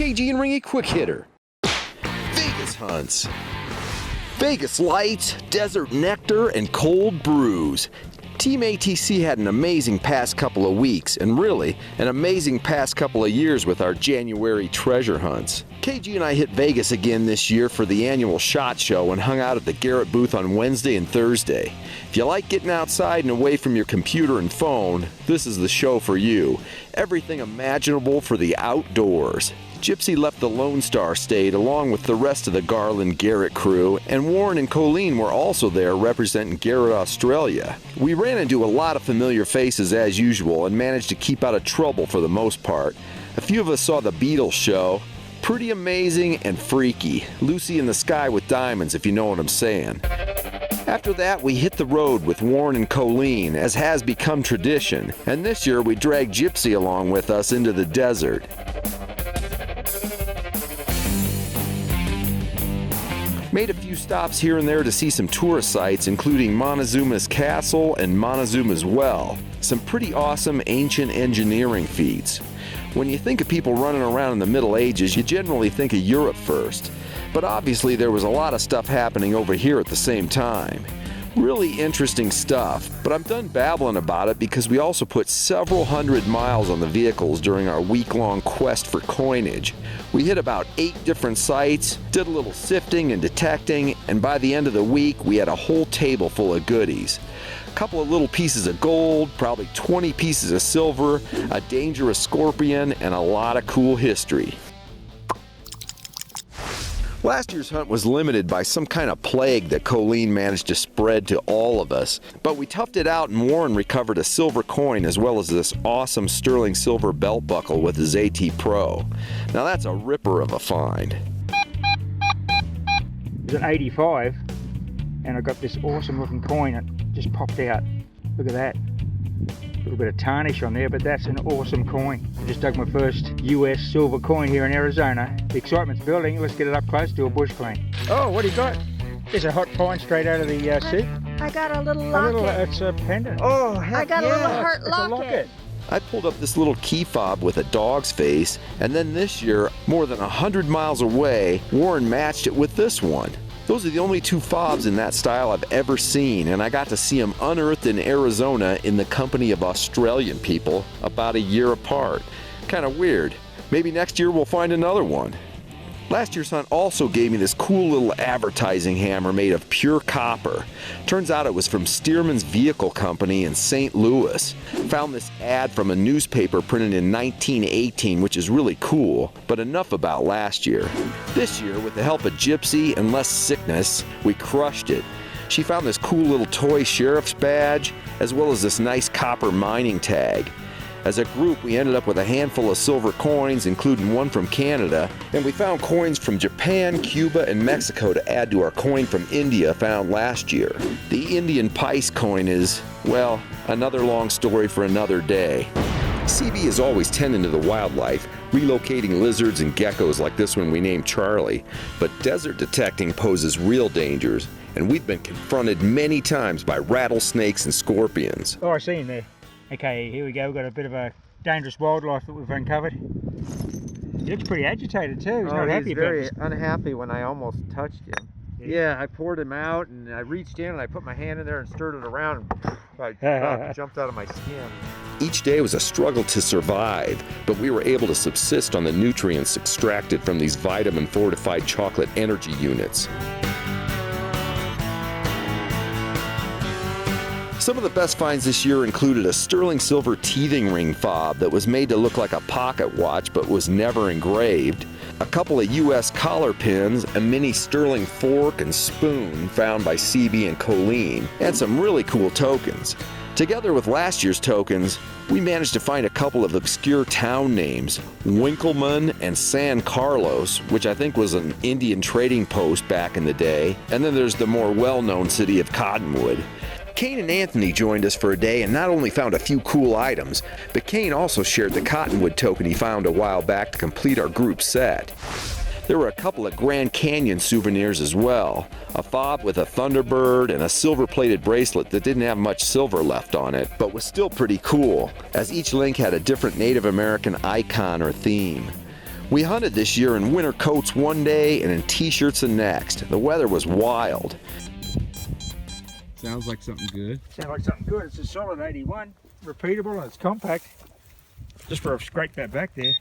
KG and Ringy Quick Hitter. Vegas hunts. Vegas lights, desert nectar, and cold brews. Team ATC had an amazing past couple of weeks, and really, an amazing past couple of years with our January treasure hunts. KG and I hit Vegas again this year for the annual SHOT Show and hung out at the Garrett booth on Wednesday and Thursday. If you like getting outside and away from your computer and phone, this is the show for you. Everything imaginable for the outdoors. Gypsy left the Lone Star State along with the rest of the Garland Garrett crew, and Warren and Colleen were also there representing Garrett Australia. We ran into a lot of familiar faces as usual and managed to keep out of trouble for the most part. A few of us saw the Beatles show. Pretty amazing and freaky. Lucy in the Sky with Diamonds, if you know what I'm saying. After that, we hit the road with Warren and Colleen, as has become tradition, and this year we dragged Gypsy along with us into the desert. Made a few stops here and there to see some tourist sites, including Montezuma's Castle and Montezuma's Well. Some pretty awesome ancient engineering feats. When you think of people running around in the Middle Ages, you generally think of Europe first. But obviously there was a lot of stuff happening over here at the same time. Really interesting stuff, but I'm done babbling about it because we also put several hundred miles on the vehicles during our week-long quest for coinage. We hit about 8 different sites, did a little sifting and detecting, and by the end of the week we had a whole table full of goodies. A couple of little pieces of gold, probably 20 pieces of silver, a dangerous scorpion, and a lot of cool history. Last year's hunt was limited by some kind of plague that Colleen managed to spread to all of us, but we toughed it out and Warren recovered a silver coin as well as this awesome sterling silver belt buckle with his AT Pro. Now that's a ripper of a find. It's an 85 and I got this awesome looking coin that just popped out. Look at that. A little bit of tarnish on there, but that's an awesome coin. I just dug my first US silver coin here in Arizona. The excitement's building. Let's get it up close to a bush clean. Oh, what do you got? There's a hot find straight out of the soup. I got a little locket. It's a pendant. Oh, heck, I got a little heart it's a locket. I pulled up this little key fob with a dog's face, and then this year, more than 100 miles away, Warren matched it with this one. Those are the only 2 fobs in that style I've ever seen, and I got to see them unearthed in Arizona in the company of Australian people about a year apart. Kind of weird. Maybe next year we'll find another one. Last year's hunt also gave me this cool little advertising hammer made of pure copper. Turns out it was from Stearman's Vehicle Company in St. Louis. Found this ad from a newspaper printed in 1918, which is really cool, but enough about last year. This year, with the help of Gypsy and less sickness, we crushed it. She found this cool little toy sheriff's badge, as well as this nice copper mining tag. As a group, we ended up with a handful of silver coins, including one from Canada, and we found coins from Japan, Cuba, and Mexico to add to our coin from India found last year. The Indian pice coin is, well, another long story for another day. CB is always tending to the wildlife, relocating lizards and geckos like this one we named Charlie, but desert detecting poses real dangers, and we've been confronted many times by rattlesnakes and scorpions. Oh, I see him there. Okay, here we go. We've got a bit of a dangerous wildlife that we've uncovered. He looks pretty agitated too. He's not happy about it. He's very unhappy when I almost touched him. Yeah, I poured him out and I reached in and I put my hand in there and stirred it around and I jumped out of my skin. Each day was a struggle to survive, but we were able to subsist on the nutrients extracted from these vitamin-fortified chocolate energy units. Some of the best finds this year included a sterling silver teething ring fob that was made to look like a pocket watch but was never engraved, a couple of US collar pins, a mini sterling fork and spoon found by CB and Colleen, and some really cool tokens. Together with last year's tokens, we managed to find a couple of obscure town names, Winkleman and San Carlos, which I think was an Indian trading post back in the day, and then there's the more well-known city of Cottonwood. Kane and Anthony joined us for a day and not only found a few cool items, but Kane also shared the Cottonwood token he found a while back to complete our group set. There were a couple of Grand Canyon souvenirs as well, a fob with a Thunderbird and a silver-plated bracelet that didn't have much silver left on it, but was still pretty cool, as each link had a different Native American icon or theme. We hunted this year in winter coats one day and in t-shirts the next. The weather was wild. Sounds like something good. Sounds like something good. It's a solid 81, repeatable, and it's compact. Just for a scrape that back there.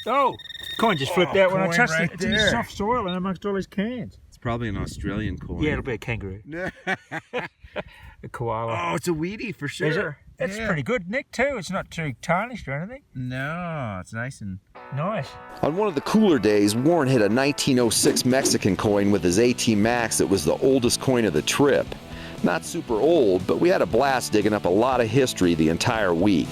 Oh, coin just flipped out when I touched it. It's in the soft soil and amongst all these cans. It's probably an Australian coin. Yeah, it'll be a kangaroo. A koala. Oh, it's a Wheatie for sure. Is it? It's pretty good, Nick, too. It's not too tarnished or anything. No, it's nice and... Nice. On one of the cooler days, Warren hit a 1906 Mexican coin with his AT Max that was the oldest coin of the trip. Not super old, but we had a blast digging up a lot of history the entire week.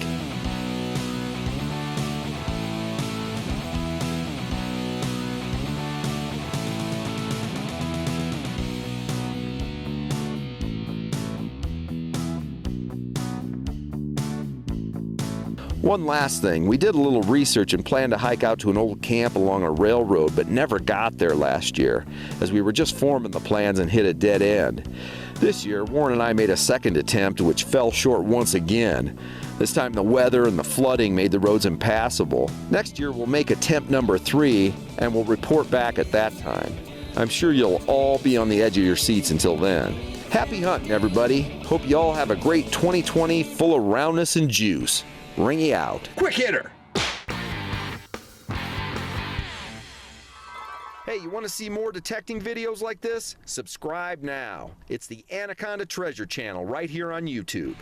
One last thing, we did a little research and planned to hike out to an old camp along a railroad, but never got there last year, as we were just forming the plans and hit a dead end. This year, Warren and I made a second attempt, which fell short once again. This time the weather and the flooding made the roads impassable. Next year we'll make attempt number 3, and we'll report back at that time. I'm sure you'll all be on the edge of your seats until then. Happy hunting, everybody. Hope you all have a great 2020 full of roundness and juice. Ringy out. Quick hitter! Hey, you want to see more detecting videos like this? Subscribe now. It's the Anaconda Treasure Channel right here on YouTube.